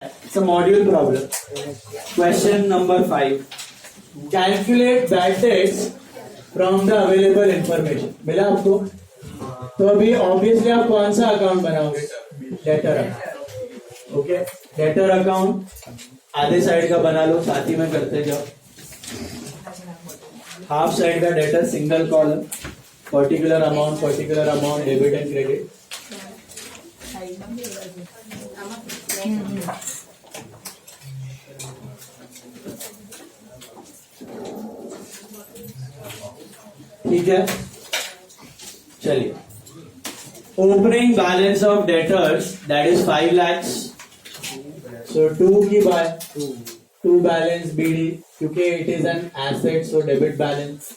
It's a module problem. Question number 5. Calculate bad debts from the available information. मिला आपको? तो अभी obviously आप कौन सा अकाउंट बनाओगे? Debtor account. Okay, debtor account आधे साइड का बना लो, साथ ही में करते जाओ. हाफ साइड का debtor single column, particular amount debit and credit. ठीक है, चलिए. Opening balance of debtors that is 5 lakhs. सो 2 की बाय 2 बैलेंस बीडी, क्योंकि it is an asset, so debit balance.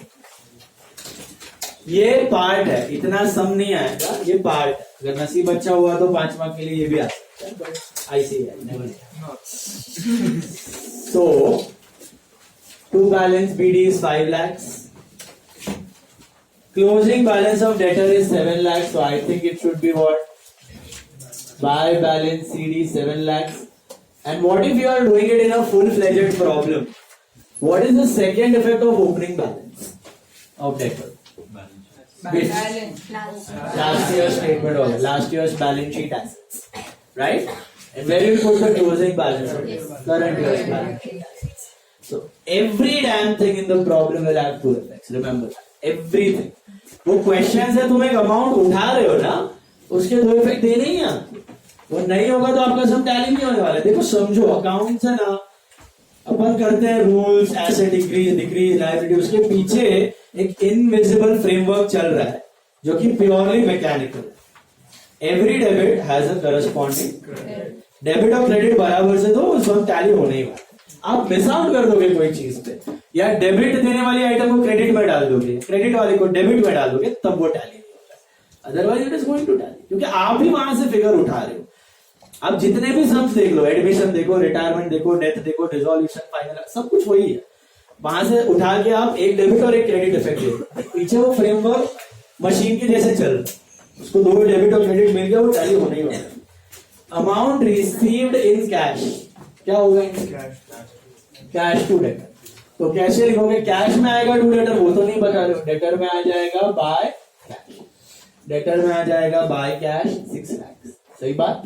ये पार्ट है, इतना सम नहीं आएगा, ये पार्ट. अगर नसीब अच्छा हुआ तो 5 मार्क के लिए ये भी आ सकता है, बट आई सी है. So 2 balance BD is 5 lakhs. Closing balance of debtor is 7 lakhs, so I think it should be what? Buy balance CD 7 lakhs. And what if you are doing it in a full-fledged problem? What is the second effect of opening balance of debtor? Which? Last year's statement or last year's balance sheet assets, right? And where you put the closing balance of debtor? Current year's balance sheet. So every damn thing in the problem will have 2 effects. Remember that. Everything. वो question से तुम एक amount उठा रहे हो ना, उसके 2 effect देने ही हैं. वो नहीं होगा तो आपका सब टैली नहीं होने वाला. देखो समझो, अकाउंट है ना, अपन करते हैं rules, asset increase decrease liability, उसके पीछे एक इनविजिबल फ्रेमवर्क चल रहा है जो कि purely mechanical. Every debit has a corresponding debit और क्रेडिट बराबर से, तो सब टैली होने ही वाला. आप मिस आउट कर दोगे कोई चीज पे, या डेबिट देने वाली आइटम को क्रेडिट में डाल दोगे, क्रेडिट वाले को डेबिट में डाल दोगे, तब वो टैली नहीं होता. Otherwise it is going to tally, क्योंकि आप भी वहां से फिगर उठा रहे हो. आप जितने भी सम्स देख लो, एडमिशन देखो, रिटायरमेंट देखो, डेथ देखो, डिसॉल्यूशन, फाइनल, सब कुछ वही है. वहां से उठा के आप एक डेबिट और एक क्रेडिट इफेक्ट देखो. पीछे वो फ्रेमवर्क मशीन के जैसे चल रहा है, उसको 2 डेबिट और क्रेडिट मिल गया, वो टैली होने ही वाला. अमाउंट रिसीव्ड इन कैश, क्या होगा? Cash to debtor. तो कैसे लिखोगे? कैश में आएगा टू डेटर, वो तो नहीं बता रहे हो. डेटर में आ जाएगा बाय कैश, डेटर में आ जाएगा बाय कैश 6 lakhs. सही बात.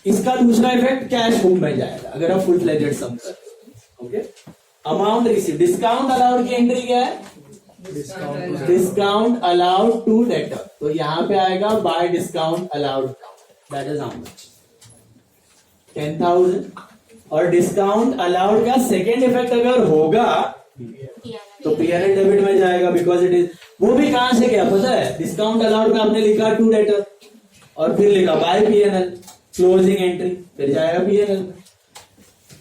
इसका दूसरा इफेक्ट कैश बुक में जाएगा अगर आप फुल फ्लेजेड सम कर. Okay, amount receive. Discount allowed की एंट्री क्या है? Discount allowed to debtor. तो यहां पे आएगा by discount allowed, that is how much? 10,000. और डिस्काउंट अलाउड का सेकेंड इफेक्ट अगर होगा तो पीएनएल डेबिट में जाएगा, बिकॉज इट इज. वो भी कहां से गया पता है? डिस्काउंट अलाउड में आपने लिखा टू डेटर और फिर लिखा बाय पीएनएल, क्लोजिंग एंट्री, फिर जाएगा पीएनएल में.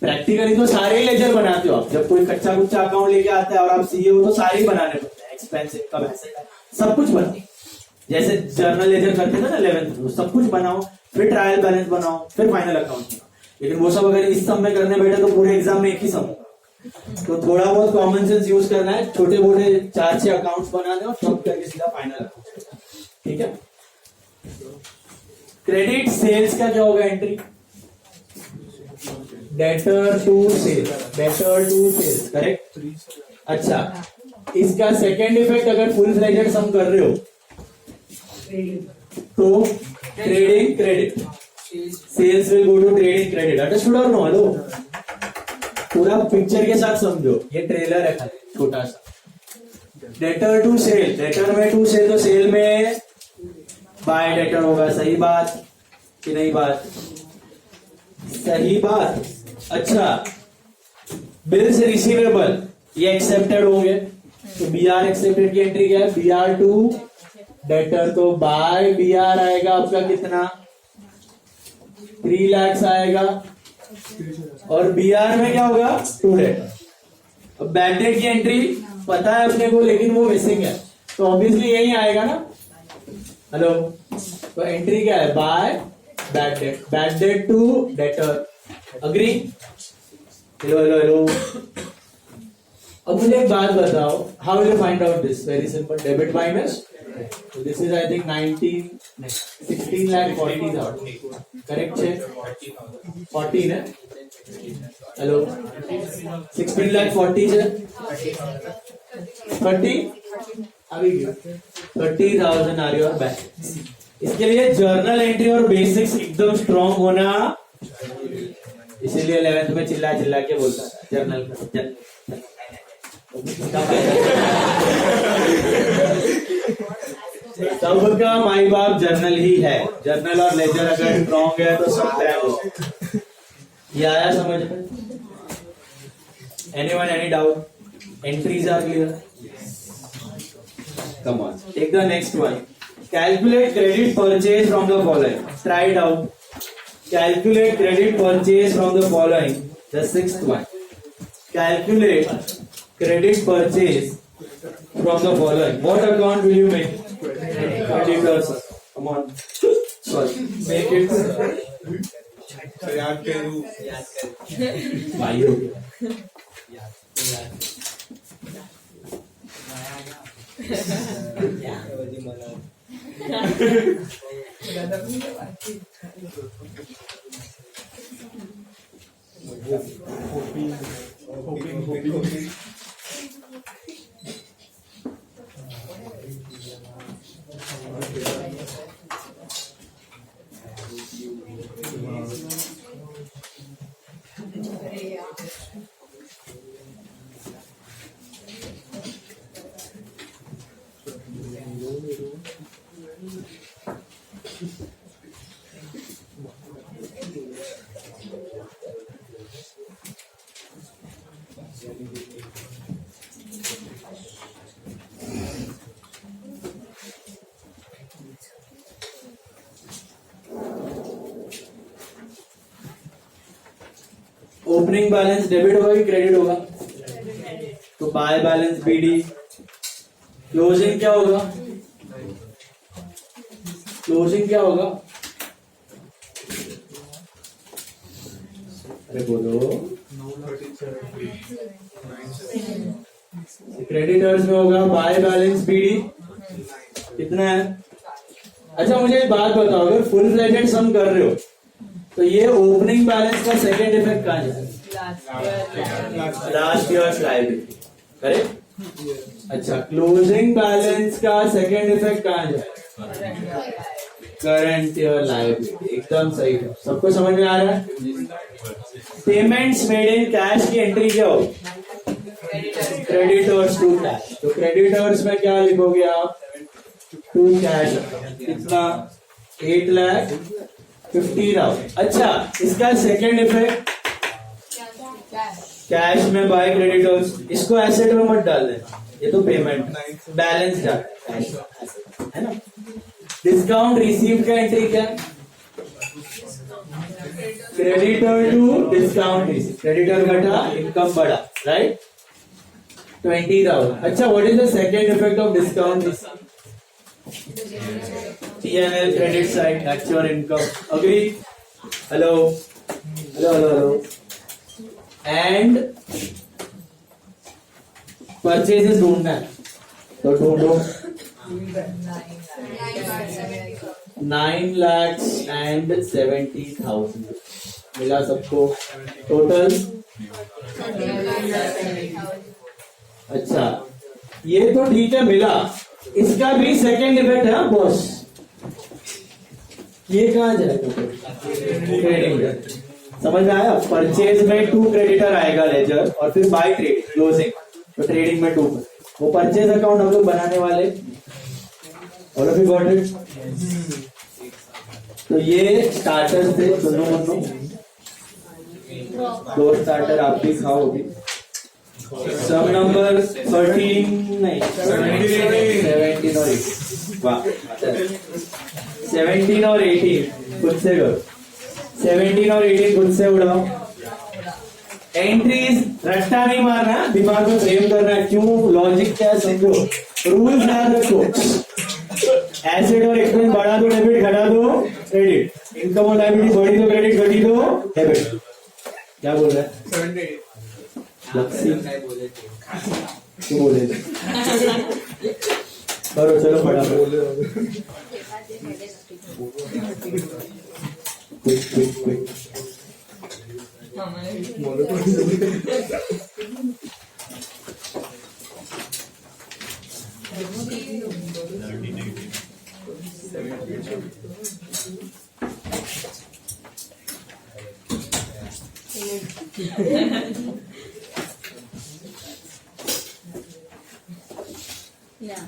प्रैक्टिकली तो सारे ही लेजर बनाते हो आप. जब कोई कच्चा कुच्चा अकाउंट लेके आता है और आप सीए हो तो सारे ही बनाने पड़ते हैं. एक्सपेंस इनकम एसेट सब कुछ बनाओ. जैसे जर्नल लेजर करते थे ना 11th, सब कुछ बनाओ, फिर ट्रायल बैलेंस बनाओ, फिर फाइनल अकाउंट बनाओ. लेकिन वो सब अगर इस सम में करने बैठे तो पूरे एग्जाम में एक ही सम होगा. तो थोड़ा बहुत कॉमन सेंस यूज करना है, छोटे मोटे 4-6 अकाउंट्स बनाने और सब करके सीधा फाइनल अकाउंट. ठीक है. क्रेडिट सेल्स का क्या होगा entry? Debtor to sales, correct. अच्छा, इसका सेकेंड इफेक्ट अगर फुल फ्लेजेड सम कर रहे हो तो trading credit, sales will go to trading credit. Understood और नो? हेलो, पूरा पिक्चर के साथ समझो. ये ट्रेलर है खाली छोटा सा. डेटर टू सेल, डेटर में टू सेल, तो सेल में बाय डेटर होगा. सही बात कि नहीं बात? सही बात. अच्छा, बिल्स रिसीवेबल ये एक्सेप्टेड होंगे, तो बीआर एक्सेप्टेड की एंट्री क्या है? बीआर टू डेटर, तो बाय बीआर आएगा आपका कितना? 3 lakhs आएगा. और बीआर में क्या होगा? To debtor. अब बैड डेट की एंट्री पता है अपने को, लेकिन वो मिसिंग है, तो ऑब्वियसली यही आएगा ना. हेलो, तो एंट्री क्या है? By bad debt, bad debt to debtor. Agree? Hello. अब मुझे एक बात बताओ, how will you find out this? Very simple, debit minus. This is I think 19 16,40,000 correct है 14 है हेलो 16,40,000 है 30 अभी 30,000 आर योर बैलेंस। इसके लिए जर्नल एंट्री और बेसिक्स एकदम स्ट्रॉन्ग होना, इसीलिए 11th में चिल्ला चिल्ला के बोलता था जर्नल सबका माई बाप जर्नल ही है। जर्नल और लेजर अगर स्ट्रॉन्ग है तो सब है। ये आया समझ में? Anyone any doubt? Entries are clear? Come on, take the next one. Calculate credit purchase from the following. Try it out. Calculate credit purchase from the following. The sixth one. Calculate credit purchase from the following. What account will you make? Creditors. Come on. Sorry. Make it. याद करूँ. भाइयों. Opening balance debit होगा कि credit होगा? तो by balance BD. Closing क्या होगा? Closing क्या होगा? अरे बोलो। क्रेडिटर्स में होगा बाय बैलेंस बीडी कितना है? अच्छा मुझे एक बात बताओ, अगर फुल फ्लेजेड सम कर रहे हो तो ये ओपनिंग बैलेंस का सेकेंड इफेक्ट कहाँ जाएगा? Last years liability, correct? अच्छा, क्लोजिंग बैलेंस का सेकेंड इफेक्ट कहाँ जाएगा? Current year liability. एकदम सही है, सबको समझ में आ रहा है? पेमेंट्स मेड इन कैश की एंट्री क्या होगी? Creditors to cash. तो क्रेडिटर्स में क्या लिखोगे आप? To cash. कितना? 8,50,000। अच्छा, इसका सेकेंड इफेक्ट कैश में बाय क्रेडिटर्स। इसको एसेट में मत डाल देना, ये तो पेमेंट बैलेंस जाता है ना। डिस्काउंट रिसीव का एंट्री क्या? Creditor to discount receive. Creditor घटा, इनकम बढ़ा, राइट? 20,000। अच्छा, what is the second effect of discount receive? P&L credit side, that's your income. Agree? Hello? Hello. And purchases ढूंढना है तो ढूंढो। 9,70,000 मिला सबको टोटल। अच्छा, ये तो ठीक है मिला, इसका भी सेकेंड इफेक्ट है बॉस। ये कहाँ जाएगा? ट्रेडिंग। समझ में आया? परचेज में 2 क्रेडिटर आएगा लेजर, और फिर बाय ट्रेडिंग क्लोजिंग, तो ट्रेडिंग में 2। वो परचेज अकाउंट हम लोग बनाने वाले। All of you got it? तो ये स्टार्टर थे, सुनो मनो, 2 स्टार्टर आप भी खाओगे। सब नंबर 13 नहीं 17 और 18। वाह, 17 और 18 खुद से करो। 17 और 18 खुद से उड़ाओ। एंट्रीज रट्टा नहीं मारना, दिमाग में फ्रेम करना है। क्यों? लॉजिक क्या है समझो, रूल्स याद रखो। एसेट और एक्सपेंस बढ़ा दो डेबिट, घटा दो क्रेडिट। इनकम और लायबिलिटी बढ़ी तो क्रेडिट, घटी तो डेबिट। क्या बोल रहा है? बोले करो, चलो फटाफट। Yeah.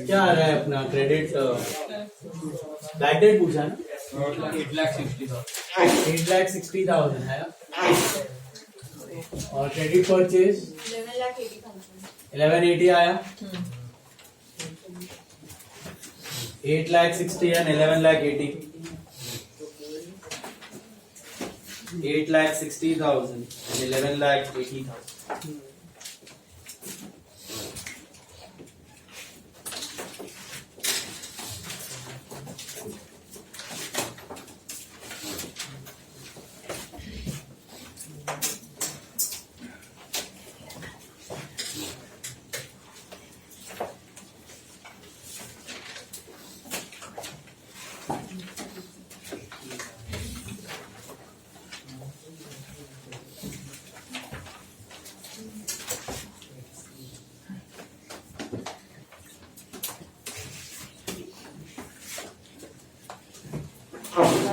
क्या आ रहा है अपना क्रेडिट बैक डेट पूछा ना 8,60,000 है और क्रेडिट परचेज 1180 आया 8,60,000 and 11,80,000 8,60,000 and 11,80,000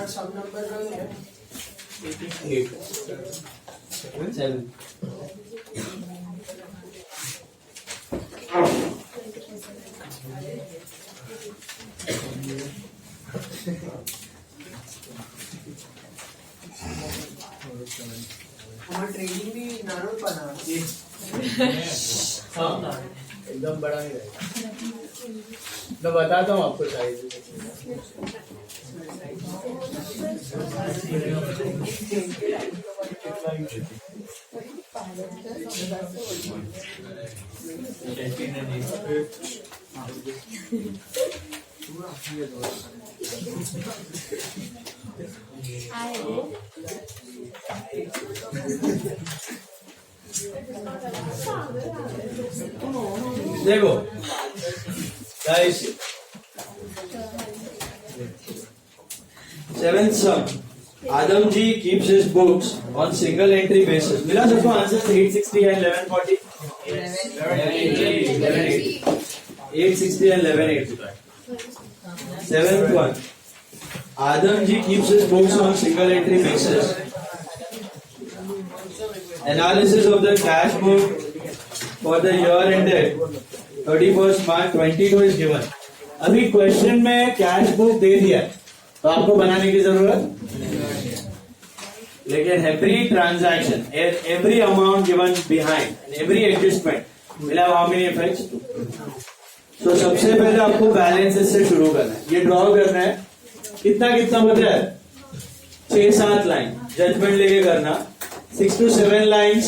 सब नंबर रंग है 8 7 हमारा ट्रेनिंग भी नारोल बना हाँ एकदम बड़ा नहीं रहेगा मैं बताता हूँ आपको साइज देखो guys 7th sum Adam G keeps his books on single entry basis. मिला सबको answer 860 and 1140. 860 and 1180. Seventh one. Adam G keeps his books on single entry basis. Analysis of the cash book for the year ended 31st March 22 is given. अभी question में cash book दे दिया तो आपको बनाने की जरूरत, लेकिन every transaction, every amount given behind, every adjustment will have how many effects? तो सबसे पहले आपको बैलेंसेस से शुरू करना है, ये ड्रॉ करना है। कितना कितना बच रहा है? 6-7 लाइन जजमेंट लेके करना। 6 to 7 lines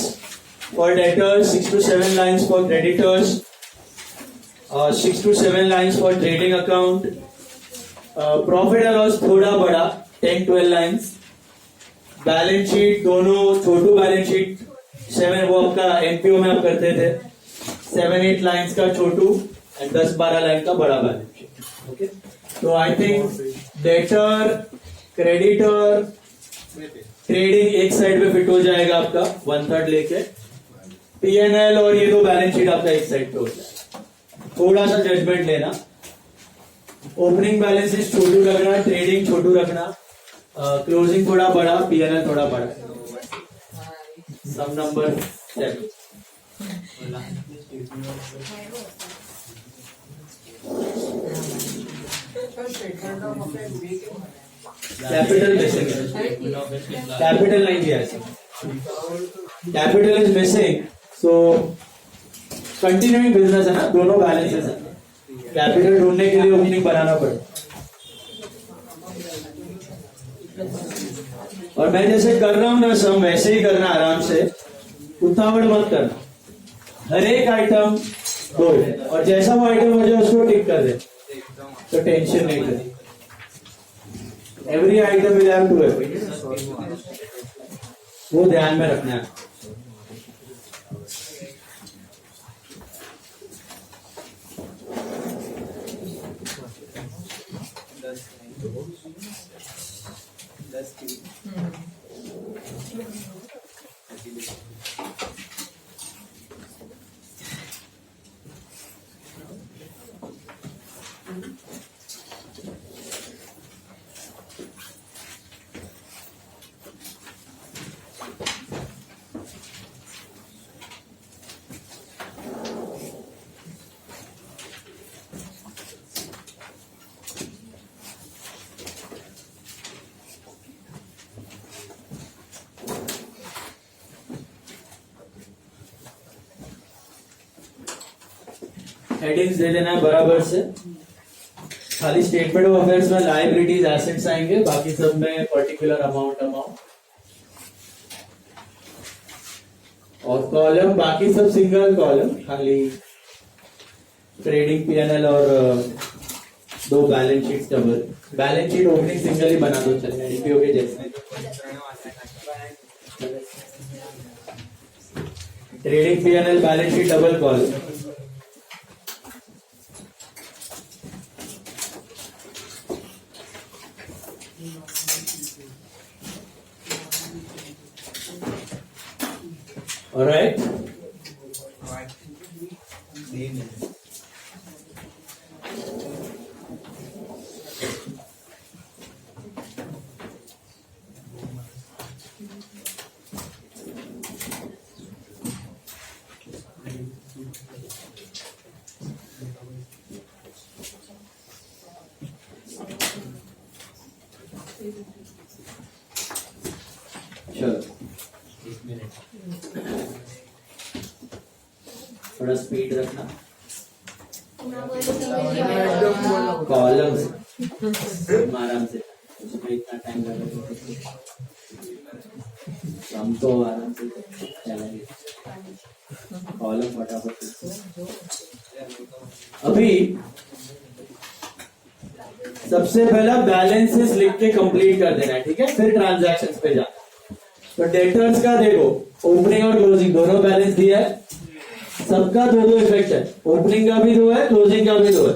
for debtors, 6 to 7 lines for creditors, 6 to 7 lines for trading account. Profit and loss थोड़ा बड़ा 10-12 लाइन्स। बैलेंस शीट दोनों, छोटू बैलेंस शीट 7 वो आपका एनपीओ में आप करते थे, 7-8 लाइन्स का छोटू एंड 10-12 लाइन का बड़ा बैलेंस शीट। ओके, तो I think debtor, creditor, trading एक साइड पे फिट हो जाएगा आपका 1/3 लेके, पीएनएल और ये दो बैलेंस शीट आपका एक साइड पे हो जाएगा। थोड़ा सा जजमेंट लेना, ओपनिंग बैलेंसेस छोटू रखना, ट्रेडिंग छोटू रखना, क्लोजिंग थोड़ा बड़ा, पीएनएल थोड़ा बड़ा। Sum number 7। Statement of affair week capital missing, capital नहीं दिया है, capital is missing, so continuing business है ना, दोनों बैलेंसेस है, कैपिटल ढूंढने के लिए ओपनिंग बनाना पड़े। और मैं जैसे कर रहा हूं ना सम, वैसे ही करना आराम से, उतावड़ मत करना। हर एक आइटम दो, और जैसा वो आइटम हो जाए उसको टिक कर दे, तो टेंशन नहीं करे। Every item will have two effect, वो ध्यान में रखना है। हेडिंग्स दे देना है बराबर से। खाली स्टेटमेंट ऑफ अफेयर्स में लायबिलिटीज, एसेट्स आएंगे, बाकी सब में पर्टिकुलर अमाउंट। और कॉलम बाकी सब सिंगल कॉलम, खाली ट्रेडिंग, पीएनएल और दो balance sheet double. Balance sheet opening single ही बना दो, चलेगा एनपीओ के जैसे। Trading, PNL, balance sheet double column. Alright? चलो थोड़ा स्पीड रखना। कॉलम आराम से, उसमें इतना टाइम लगेगा, हम तो आराम से चलेंगे। कॉलम फटाफट। अभी सबसे पहला बैलेंसेस लिख के कंप्लीट कर देना है, ठीक है? फिर ट्रांजैक्शंस पे जाना। तो डेटर्स का देखो, ओपनिंग और क्लोजिंग दोनों बैलेंस दिया है, सबका दो दो इफेक्ट है, ओपनिंग का भी दो है, क्लोजिंग का भी दो है,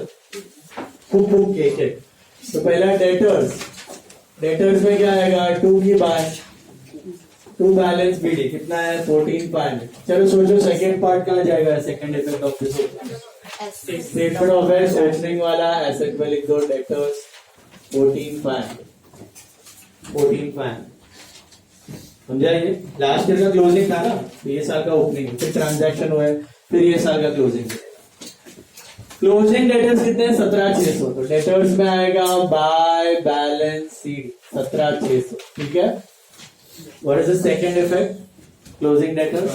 फूक फूक के। तो पहला डेटर्स, डेटर्स में क्या आएगा 2 की बाय 2 बैलेंस बीडी कितना है 14.5. चलो सोचो सेकंड पार्ट कहाँ जाएगा second effect of this statement of S opening वाला एसेट में लिख दो डेटर्स 14.5 समझा ये लास्ट ईयर का क्लोजिंग था ना तो ये साल का ओपनिंग फिर ट्रांजैक्शन हुआ है फिर ये साल का क्लोजिंग डेटर्स कितने हैं 17,600 तो डेटर्स में आएगा बाय बैलेंस सीडी 17,600 ठीक है. What is the second effect closing debtors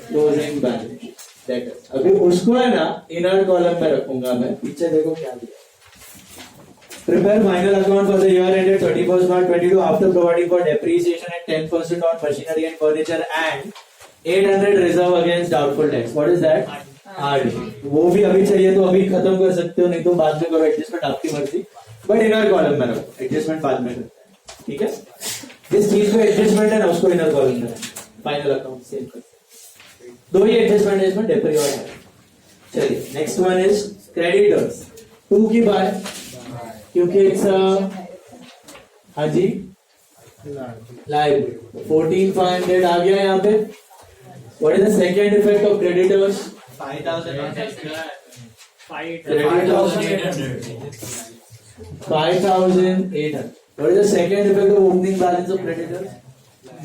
closing balance debtors. अभी उसको है ना इनर कॉलम में रखूंगा मैं पीछे देखो क्या दिया. Prepare final account for the year ended 31st March 22 after providing for depreciation at 10% on machinery and furniture and 800 reserve against doubtful debts. What is that? RD. वो भी अभी चाहिए तो अभी खत्म कर सकते हो नहीं तो बाद में करो एडजस्टमेंट आपकी मर्जी बट इनर कॉलम में रखो एडजस्टमेंट बाद में करते हैं ठीक है. जिस चीज को एडजस्टमेंट है ना उसको इनर कॉलम में फाइनल अकाउंट सेव करते हैं. दो ही एडजस्टमेंट है इसमें डेप्री और है. चलिए नेक्स्ट वन इज क्रेडिटर्स 2 की बाय क्योंकि इट्स हाँ जी लाइव 14,500 आ गया यहाँ पे. What is the second effect of creditors 5,800 What is the second effect of opening balance of creditors?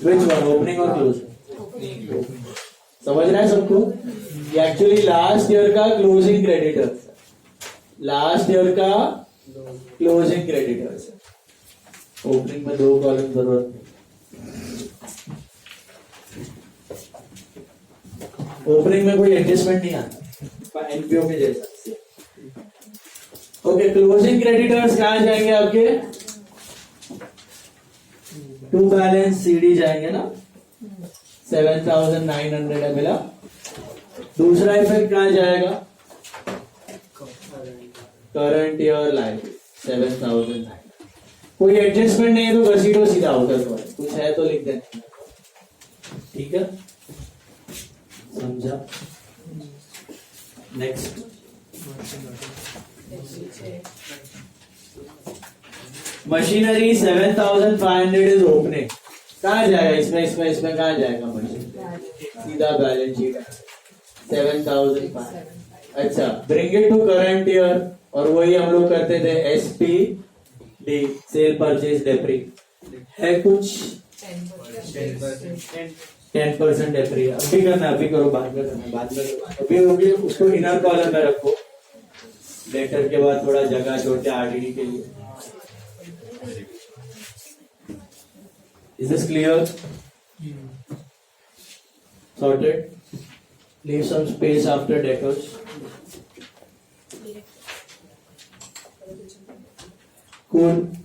Which one? Opening or closing? समझ रहा है सबको? ये एक्चुअली लास्ट ईयर का क्लोजिंग क्रेडिटर्स लास्ट ईयर का क्लोजिंग क्रेडिटर्स ओपनिंग में 2 column जरूरत नहीं. ओपनिंग में कोई एडजस्टमेंट नहीं आता एनपीओ के जैसा. ओके क्लोजिंग क्रेडिटर्स कहाँ जाएंगे आपके 2 बैलेंस सीडी जाएंगे ना 7,900 है मिला. दूसरा इफेक्ट कहाँ जाएगा करंट ईयर लाइबिलिटी 7,900. कोई एडजस्टमेंट नहीं है तो घसीटो सीधा आउटर कुछ है तो लिख देना ठीक है. समझा. नेक्स्ट मशीनरी 7,500 इज ओपनिंग कहाँ जाएगा इसमें कहाँ जाएगा मशीनरी सीधा बैलेंस शीट 7,500. अच्छा bring it to current year और वही हम लोग करते थे एसपी डी सेल परचेज डेप्री है कुछ 10% डेप्री अभी करना अभी करो बाद में करना अभी उसको इनर कॉलम में रखो लेटर के बाद थोड़ा जगह छोड़ते आरडीडी के लिए. Is this clear? Sorted? Leave some space after debtors. Cool.